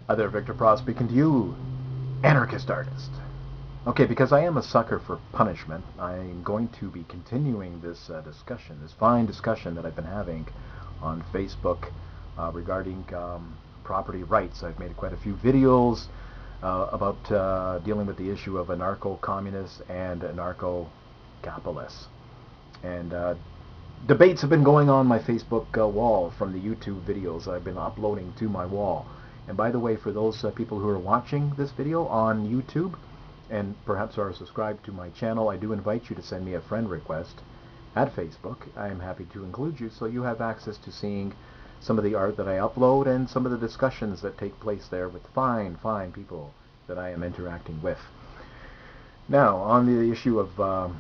Hi there, Victor Pross speaking to you, anarchist artist. Okay, because I am a sucker for punishment, I'm going to be continuing this discussion, this fine discussion that I've been having on Facebook regarding property rights. I've made quite a few videos about dealing with the issue of anarcho-communists and anarcho-capitalists. And debates have been going on my Facebook wall from the YouTube videos I've been uploading to my wall. And by the way, for those people who are watching this video on YouTube and perhaps are subscribed to my channel, I do invite you to send me a friend request at Facebook. I am happy to include you so you have access to seeing some of the art that I upload and some of the discussions that take place there with fine people that I am interacting with. Now, on the issue of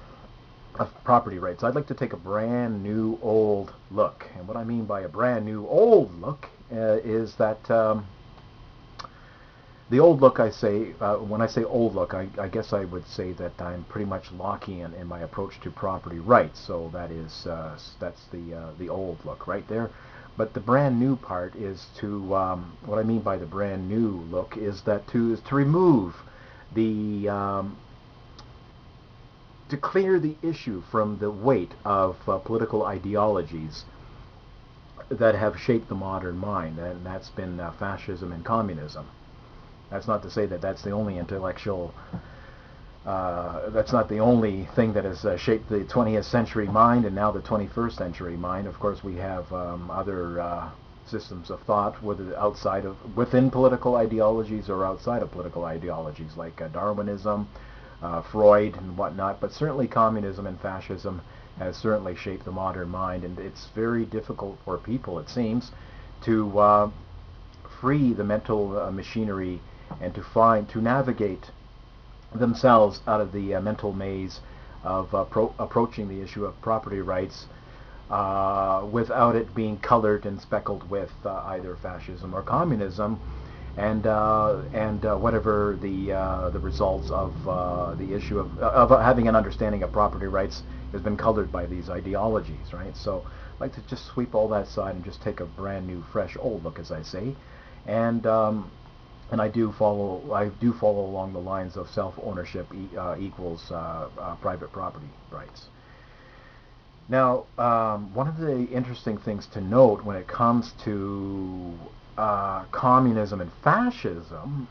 property rights, I'd like to take a brand new old look. And what I mean by a brand new old look is that the old look, I say, when I say old look, I guess I would say that I'm pretty much Lockean in my approach to property rights. So that is, that's the old look right there. But the brand new part is to, what I mean by the brand new look is that to remove the, to clear the issue from the weight of political ideologies that have shaped the modern mind, and that's been fascism and communism. That's not to say that that's the only intellectual, that's not the only thing that has shaped the 20th century mind and now the 21st century mind. Of course, we have other systems of thought, whether outside of, within political ideologies or outside of political ideologies, like Darwinism, Freud and whatnot. But certainly communism and fascism has certainly shaped the modern mind, and it's very difficult for people, it seems, to free the mental machinery and to navigate themselves out of the mental maze of approaching the issue of property rights without it being colored and speckled with either fascism or communism, and whatever the results of the issue of having an understanding of property rights has been colored by these ideologies, right? So I'd like to just sweep all that aside and just take a brand new, fresh, old look, as I say, and I do follow along the lines of self-ownership equals private property rights. Now, one of the interesting things to note when it comes to communism and fascism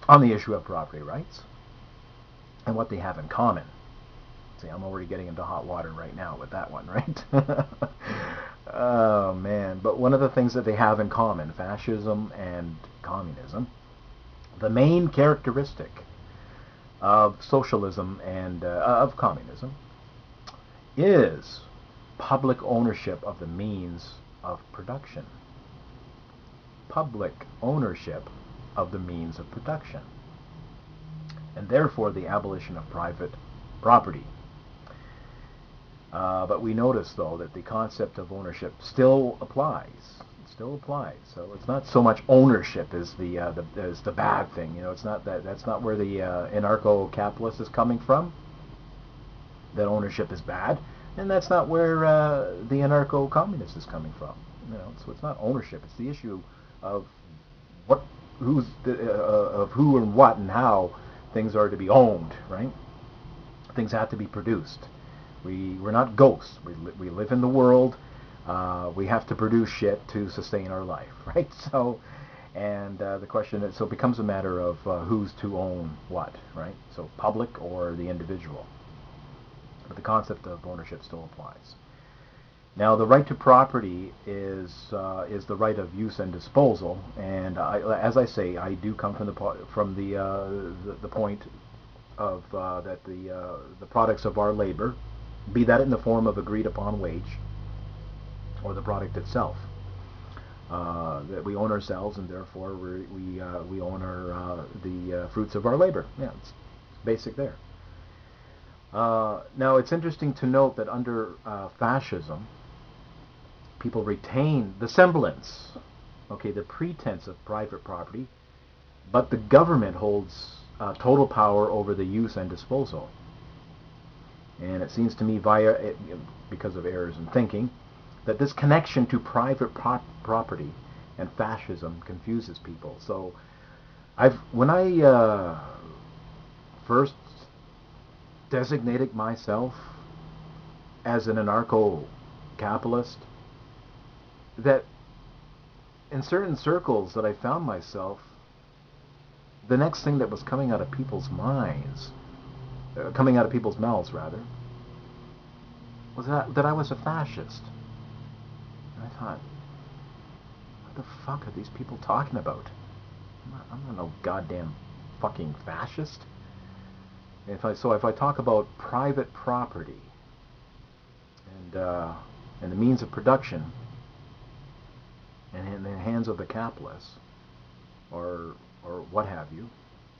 on the issue of property rights and what they have in common. See, I'm already getting into hot water right now with that one, right? Oh, man. But one of the things that they have in common, fascism and communism, the main characteristic of socialism and of communism is public ownership of the means of production. Public ownership of the means of production. And therefore the abolition of private property. But we notice, though, that the concept of ownership still applies. It still applies. So it's not so much ownership as the bad thing. You know, it's not that's not where the anarcho-capitalist is coming from. That ownership is bad, and that's not where the anarcho-communist is coming from. You know, so it's not ownership. It's the issue of of who and what and how things are to be owned. Right? Things have to be produced. We're not ghosts. We live in the world. We have to produce shit to sustain our life, right? So, and the question is, so it becomes a matter of who's to own what, right? So public or the individual. But the concept of ownership still applies. Now, the right to property is the right of use and disposal, and as I say, I do come from the point of that the products of our labor, be that in the form of agreed upon wage or the product itself, that we own ourselves, and therefore we own the fruits of our labor. Yeah, it's basic there. Now it's interesting to note that under fascism, people retain the semblance, okay, the pretense of private property, but the government holds total power over the use and disposal. And it seems to me, because of errors in thinking, that this connection to private property and fascism confuses people. So When I first designated myself as an anarcho-capitalist, that in certain circles that I found myself, the next thing that was coming out of people's minds, coming out of people's mouths rather, was that I was a fascist. And I thought, what the fuck are these people talking about? I'm not no goddamn fucking fascist. If I talk about private property and the means of production and in the hands of the capitalists or what have you,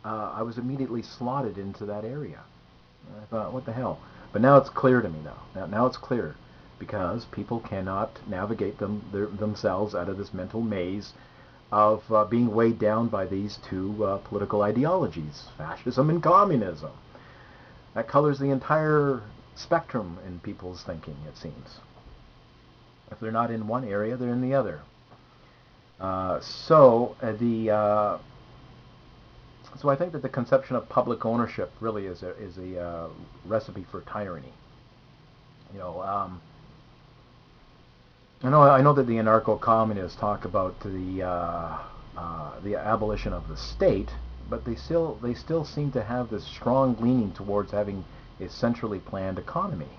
I was immediately slotted into that area. And I thought, what the hell? But now it's clear to me now it's clear, because people cannot navigate themselves out of this mental maze of being weighed down by these two political ideologies, fascism and communism. That colors the entire spectrum in people's thinking, it seems. If they're not in one area, they're in the other. So I think that the conception of public ownership really is a recipe for tyranny. You know, I know that the anarcho-communists talk about the abolition of the state, but they still seem to have this strong leaning towards having a centrally planned economy,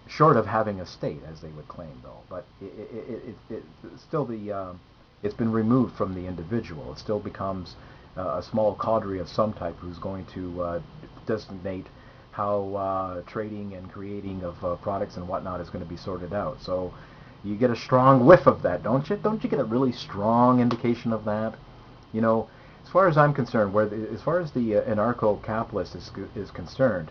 short of having a state, as they would claim, though. But it's been removed from the individual. It still becomes a small cadre of some type who's going to designate how trading and creating of products and whatnot is going to be sorted out. So you get a strong whiff of that, don't you? Don't you get a really strong indication of that? You know, as far as I'm concerned, as far as the anarcho-capitalist is concerned,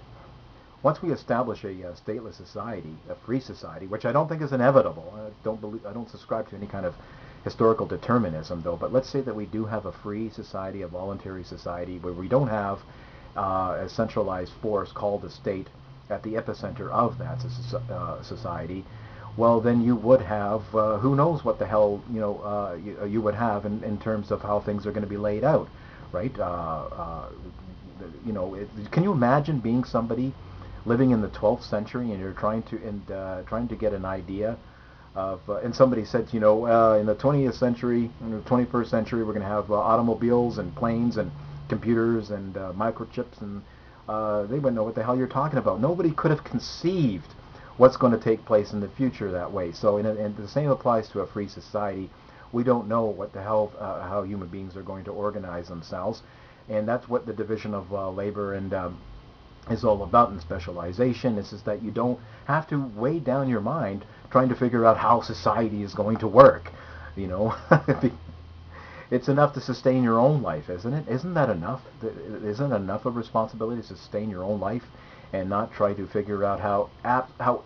once we establish a stateless society, a free society, which I don't think is inevitable. I don't subscribe to any kind of historical determinism, though. But let's say that we do have a free society, a voluntary society, where we don't have a centralized force called the state at the epicenter of that society. Well, then you would have who knows what the hell you would have in terms of how things are going to be laid out, right? Can you imagine being somebody living in the 12th century and you're trying to get an idea of and somebody said, in the 20th century, in the 21st century, we're going to have automobiles and planes and computers and microchips, and they wouldn't know what the hell you're talking about. Nobody could have conceived what's going to take place in the future that way. So, and the same applies to a free society. We don't know what the hell how human beings are going to organize themselves, and that's what the division of labor and is all about in specialization. Is that you don't have to weigh down your mind trying to figure out how society is going to work. It's enough to sustain your own life, isn't it? Isn't that enough? Isn't it enough of responsibility to sustain your own life and not try to figure out how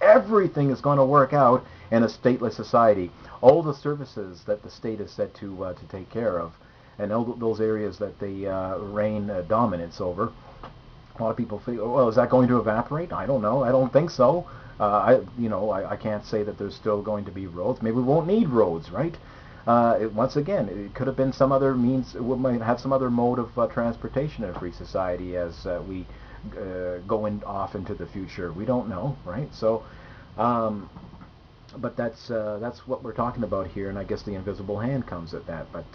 everything is going to work out in a stateless society? All the services that the state is set to take care of, and all those areas that they reign dominance over. A lot of people feel, well, is that going to evaporate? I don't know. I don't think so. I can't say that there's still going to be roads. Maybe we won't need roads, right? Once again, it could have been some other means. We might have some other mode of transportation in a free society as we go off into the future. We don't know, right? So, but that's what we're talking about here, and I guess the invisible hand comes at that, but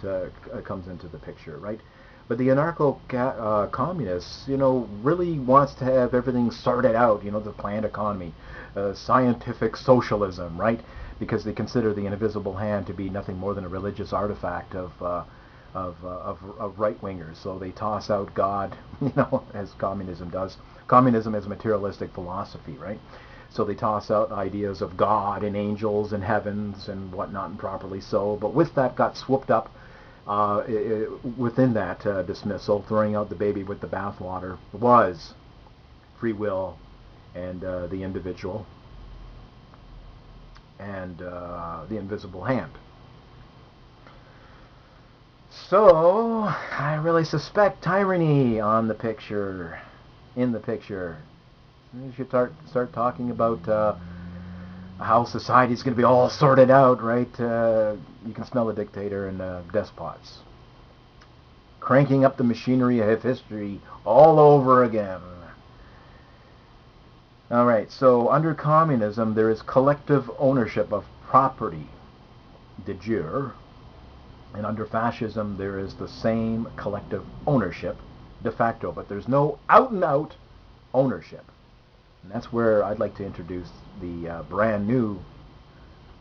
comes into the picture, right? But the anarcho-communists, really wants to have everything sorted out, the planned economy, scientific socialism, right? Because they consider the invisible hand to be nothing more than a religious artifact of right-wingers. So they toss out God, as communism does. Communism is materialistic philosophy, right? So they toss out ideas of God and angels and heavens and whatnot, and properly so. But with that got swooped up within that dismissal, throwing out the baby with the bathwater, was free will and the individual and the invisible hand. So I really suspect tyranny in the picture. You should start talking about how society's going to be all sorted out, right? You can smell a dictator and despots. cranking up the machinery of history all over again. All right, so under communism, there is collective ownership of property, de jure, and under fascism, there is the same collective ownership, de facto, but there's no out-and-out ownership. And that's where I'd like to introduce the brand new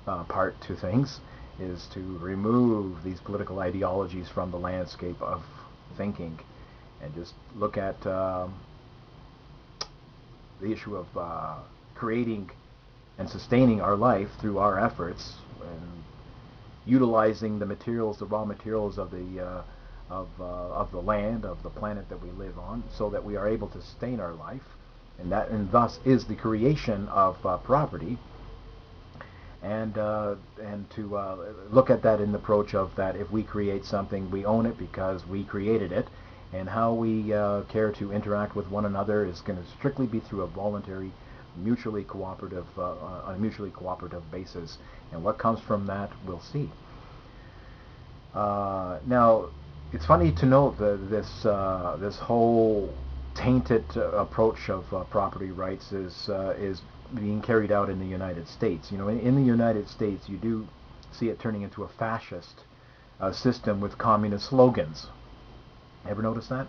part to things, is to remove these political ideologies from the landscape of thinking and just look at the issue of creating and sustaining our life through our efforts and utilizing the materials, the raw materials of the land, of the planet that we live on, so that we are able to sustain our life, and thus is the creation of property. And to look at that in the approach of that if we create something, we own it because we created it, and how we care to interact with one another is going to strictly be through a voluntary, mutually cooperative, on a mutually cooperative basis. And what comes from that, we'll see. Now, it's funny to note that this whole tainted approach of property rights is being carried out in the United States. You know, in the United States, you do see it turning into a fascist system with communist slogans. Ever notice that?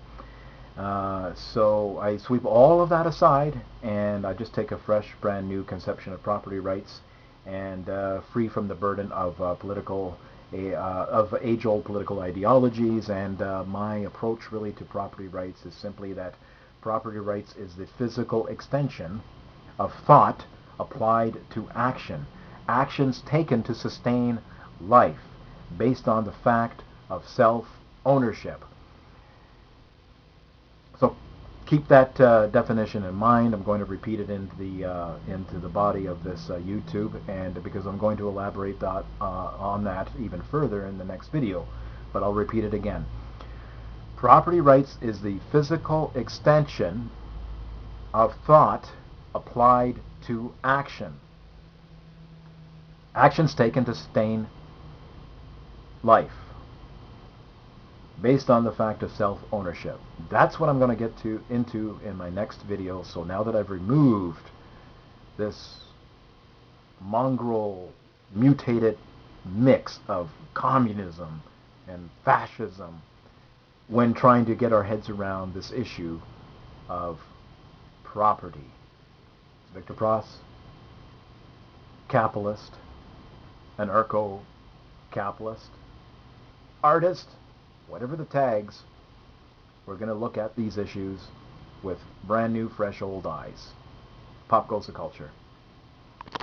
So I sweep all of that aside, and I just take a fresh, brand new conception of property rights, and free from the burden of of age-old political ideologies. And my approach really to property rights is simply that property rights is the physical extension of thought applied to action. Actions taken to sustain life based on the fact of self-ownership. So keep that definition in mind. I'm going to repeat it into the body of this YouTube, and because I'm going to elaborate on that even further in the next video, but I'll repeat it again. Property rights is the physical extension of thought applied to action. Actions taken to sustain life based on the fact of self-ownership. That's what I'm going to get into in my next video. So now that I've removed this mongrel, mutated mix of communism and fascism, when trying to get our heads around this issue of property. Victor Pross, capitalist, anarcho-capitalist, artist, whatever the tags, we're going to look at these issues with brand new, fresh, old eyes. Pop goes the culture.